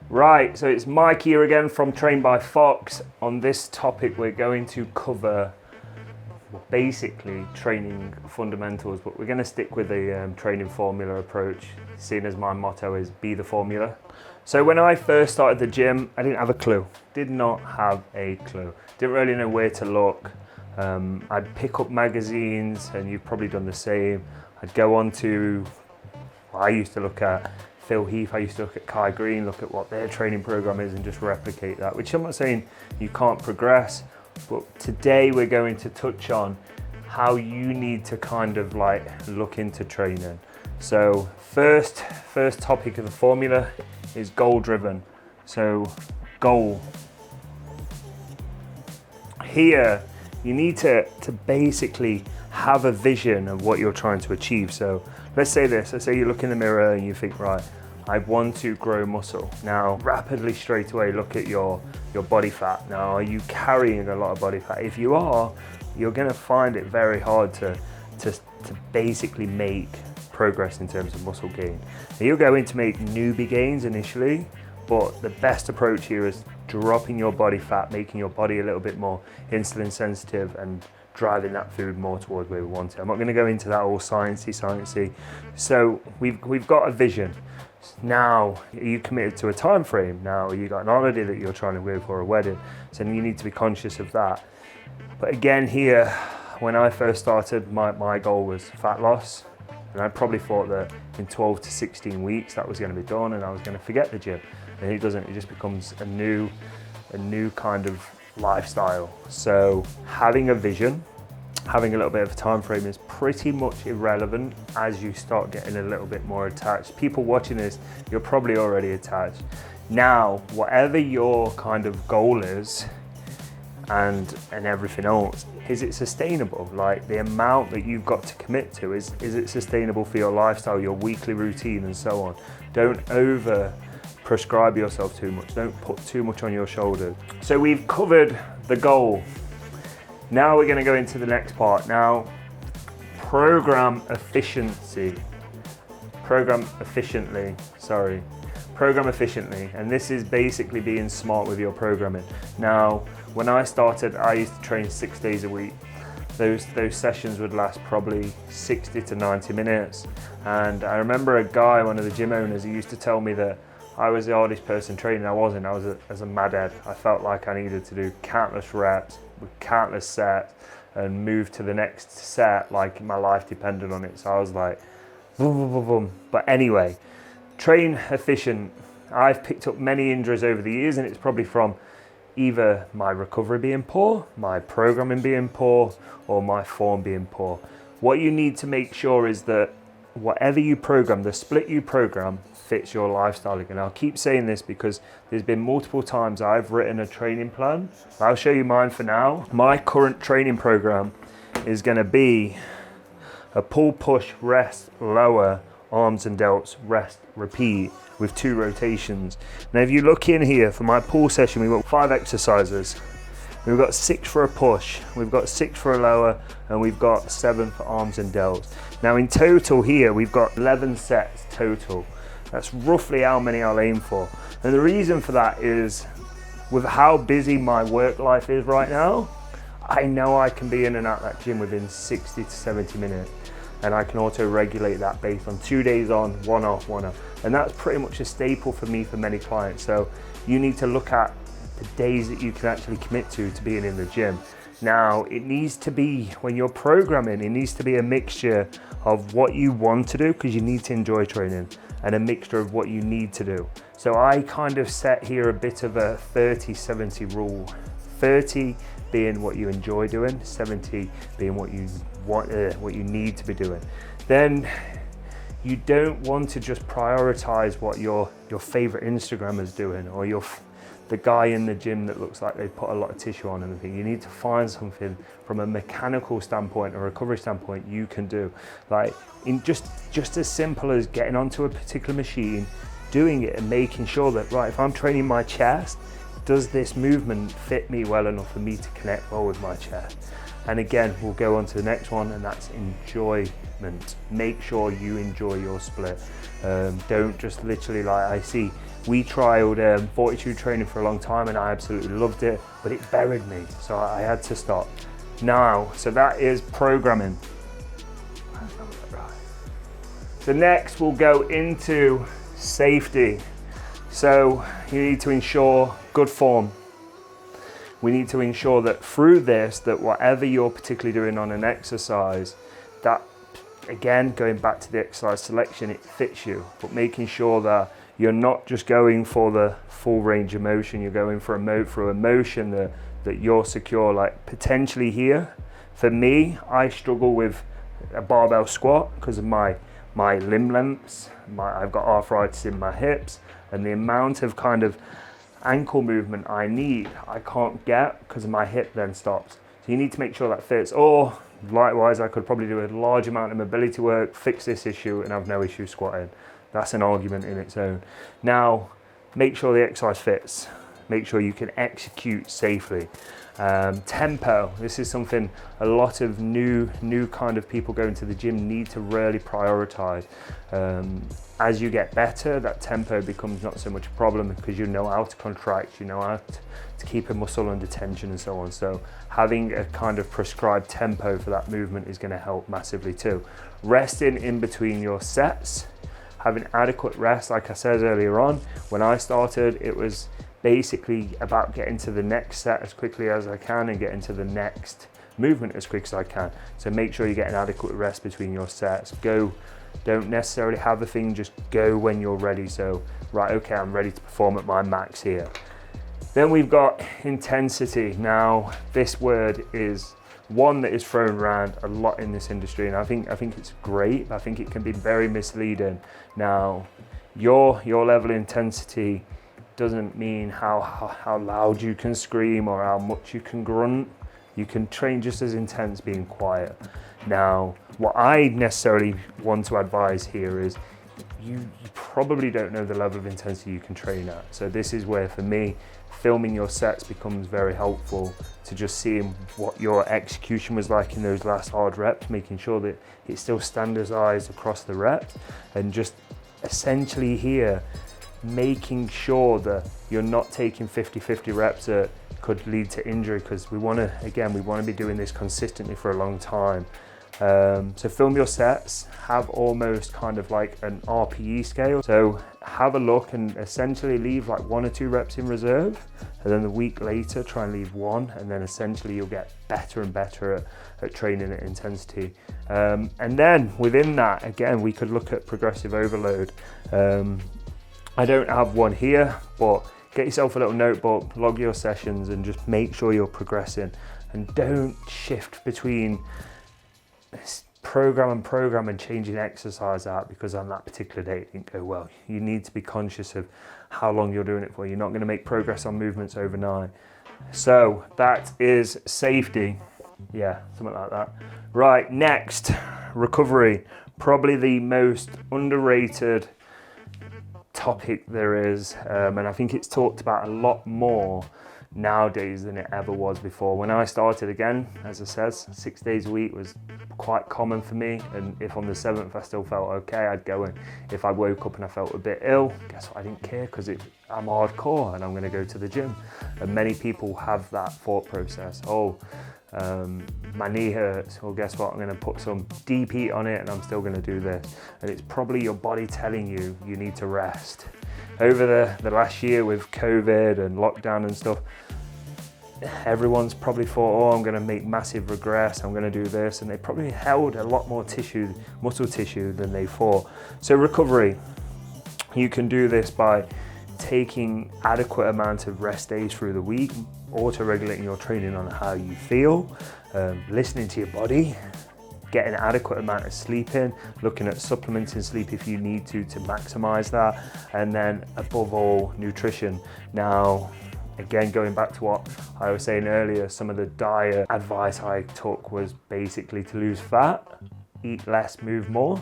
Right, so it's Mike here again from Train by Fox. On this topic, we're going to cover basically training fundamentals, but we're going to stick with the training formula approach, seeing as my motto is be the formula. So when I first started the gym, I didn't have a clue. Did not have a clue. Didn't really know where to look. I'd pick up magazines, and you've probably done the same. I'd go on to, I used to look at Phil Heath, I used to look at Kai Green, look at what their training program is and just replicate that, which I'm not saying you can't progress, but today we're going to touch on how you need to kind of like look into training. So first topic of the formula is goal driven. So goal. Here, you need to basically have a vision of what you're trying to achieve. So let's say you look in the mirror and you think, right, I want to grow muscle. Now, rapidly straight away, look at your body fat. Now, are you carrying a lot of body fat? If you are, you're gonna find it very hard to basically make progress in terms of muscle gain. Now, you're going to make newbie gains initially, but the best approach here is dropping your body fat, making your body a little bit more insulin sensitive and driving that food more towards where we want it. I'm not going to go into that all sciencey. So we've got a vision. Now, are you committed to a time frame? Now, you got an holiday that you're trying to go for, a wedding, so you need to be conscious of that. But again, here, when I first started, my goal was fat loss, and I probably thought that in 12 to 16 weeks that was going to be done, and I was going to forget the gym. And it doesn't. It just becomes a new kind of lifestyle. So having a vision, having a little bit of a time frame is pretty much irrelevant as you start getting a little bit more attached. People watching this, you're probably already attached. Now, whatever your kind of goal is and everything else, is it sustainable? Like the amount that you've got to commit to, is it sustainable for your lifestyle, your weekly routine and so on? Don't over prescribe yourself too much. Don't put too much on your shoulders. So we've covered the goal. Now we're going to go into the next part. Now, program efficiently. And this is basically being smart with your programming. Now, when I started, I used to train 6 days a week. Those sessions would last probably 60 to 90 minutes. And I remember a guy, one of the gym owners, he used to tell me that I was the hardest person training. I wasn't. I was as a madhead. I felt like I needed to do countless reps with countless sets and move to the next set like my life depended on it. So I was like, boom, boom, boom, boom. But anyway, train efficient. I've picked up many injuries over the years, and it's probably from either my recovery being poor, my programming being poor, or my form being poor. What you need to make sure is that whatever you program, the split you program fits your lifestyle. And I'll keep saying this because there's been multiple times I've written a training plan. I'll show you mine for now. My current training program is going to be a pull, push, rest, lower, arms and delts, rest, repeat with 2 rotations. Now if you look in here for my pull session, we've got 5 exercises. We've got 6 for a push, we've got 6 for a lower, and we've got 7 for arms and delts. Now in total here, we've got 11 sets total. That's roughly how many I'll aim for. And the reason for that is with how busy my work life is right now, I know I can be in and out that gym within 60 to 70 minutes. And I can auto regulate that based on 2 days on, 1 off, 1 off. And that's pretty much a staple for me for many clients. So you need to look at the days that you can actually commit to being in the gym. Now, it needs to be, when you're programming, it needs to be a mixture of what you want to do, because you need to enjoy training, and a mixture of what you need to do. So I kind of set here a bit of a 30-70 rule. 30 being what you enjoy doing, 70 being what you want, what you need to be doing. Then you don't want to just prioritize what your favorite Instagrammer's doing, or the guy in the gym that looks like they put a lot of tissue on and everything. You need to find something from a mechanical standpoint or recovery standpoint you can do. Like in just as simple as getting onto a particular machine, doing it and making sure that, right, if I'm training my chest, does this movement fit me well enough for me to connect well with my chest? And again, we'll go on to the next one, and that's enjoy movement. Make sure you enjoy your split. Don't just literally, like I see, we trialed Fortitude training for a long time and I absolutely loved it, but it buried me, so I had to stop. Now, so that is programming. So next we'll go into safety. So you need to ensure good form. We need to ensure that through this, that whatever you're particularly doing on an exercise, that again, going back to the exercise selection, it fits you, but making sure that you're not just going for the full range of motion, you're going for a motion that you're secure. Like potentially here, for me, I struggle with a barbell squat because of my limb lengths. I've got arthritis in my hips, and the amount of kind of ankle movement I need, I can't get because my hip then stops. So you need to make sure that fits. Or likewise, I could probably do a large amount of mobility work, fix this issue, and have no issue squatting. That's an argument in its own. Now, make sure the exercise fits. Make sure you can execute safely. Tempo, this is something a lot of new kind of people going to the gym need to really prioritize. As you get better, that tempo becomes not so much a problem because you know how to contract, you know how to keep a muscle under tension and so on. So having a kind of prescribed tempo for that movement is going to help massively too. Resting in between your sets, having adequate rest. Like I said earlier on, when I started, it was basically about getting to the next set as quickly as I can and getting to the next movement as quick as I can. So make sure you get an adequate rest between your sets. Don't necessarily have a thing, just go when you're ready. So, right, okay, I'm ready to perform at my max here. Then we've got intensity. Now, this word is one that is thrown around a lot in this industry, and I think it's great. I think it can be very misleading. Now, your level of intensity doesn't mean how loud you can scream or how much you can grunt. You can train just as intense being quiet. Now, what I necessarily want to advise here is you probably don't know the level of intensity you can train at. So this is where, for me, filming your sets becomes very helpful to just seeing what your execution was like in those last hard reps, making sure that it's still standardized across the reps, and just essentially here, making sure that you're not taking 50-50 reps that could lead to injury, because we want to be doing this consistently for a long time. So film your sets, have almost kind of like an RPE scale. So have a look and essentially leave like 1 or 2 reps in reserve, and then the week later try and leave 1, and then essentially you'll get better and better at training at intensity. And then within that, again, we could look at progressive overload. I don't have one here, but get yourself a little notebook, log your sessions, and just make sure you're progressing, and don't shift between program and changing exercise out because on that particular day it didn't go well. You need to be conscious of how long you're doing it for. You're not going to make progress on movements overnight. So that is safety. Yeah, something like that. Right, next, recovery. Probably the most underrated topic there is, and I think it's talked about a lot more nowadays than it ever was before. When I started, again, as I said, 6 days a week was quite common for me, and if on the 7th I still felt okay, I'd go in. If I woke up and I felt a bit ill, guess what, I didn't care, because I'm hardcore and I'm going to go to the gym. And many people have that thought process. My knee hurts, well guess what, I'm going to put some deep heat on it and I'm still going to do this. And it's probably your body telling you need to rest. Over the last year with COVID and lockdown and stuff, everyone's probably thought, I'm going to make massive regress, I'm going to do this, and they probably held a lot more muscle tissue than they thought. So recovery, you can do this by taking adequate amount of rest days through the week, auto-regulating your training on how you feel, listening to your body, getting an adequate amount of sleep in, looking at supplementing sleep if you need to maximize that, and then above all, nutrition. Now, again, going back to what I was saying earlier, some of the diet advice I took was basically to lose fat, eat less, move more,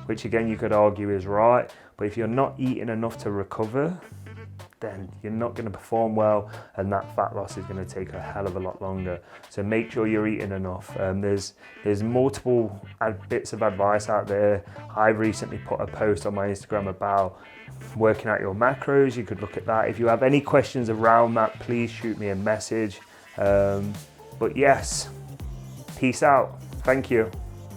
which again you could argue is right, but if you're not eating enough to recover, then you're not going to perform well, and that fat loss is going to take a hell of a lot longer. So make sure you're eating enough. There's multiple bits of advice out there. I've recently put a post on my Instagram about working out your macros. You could look at that. If you have any questions around that, please shoot me a message. But yes, peace out. Thank you.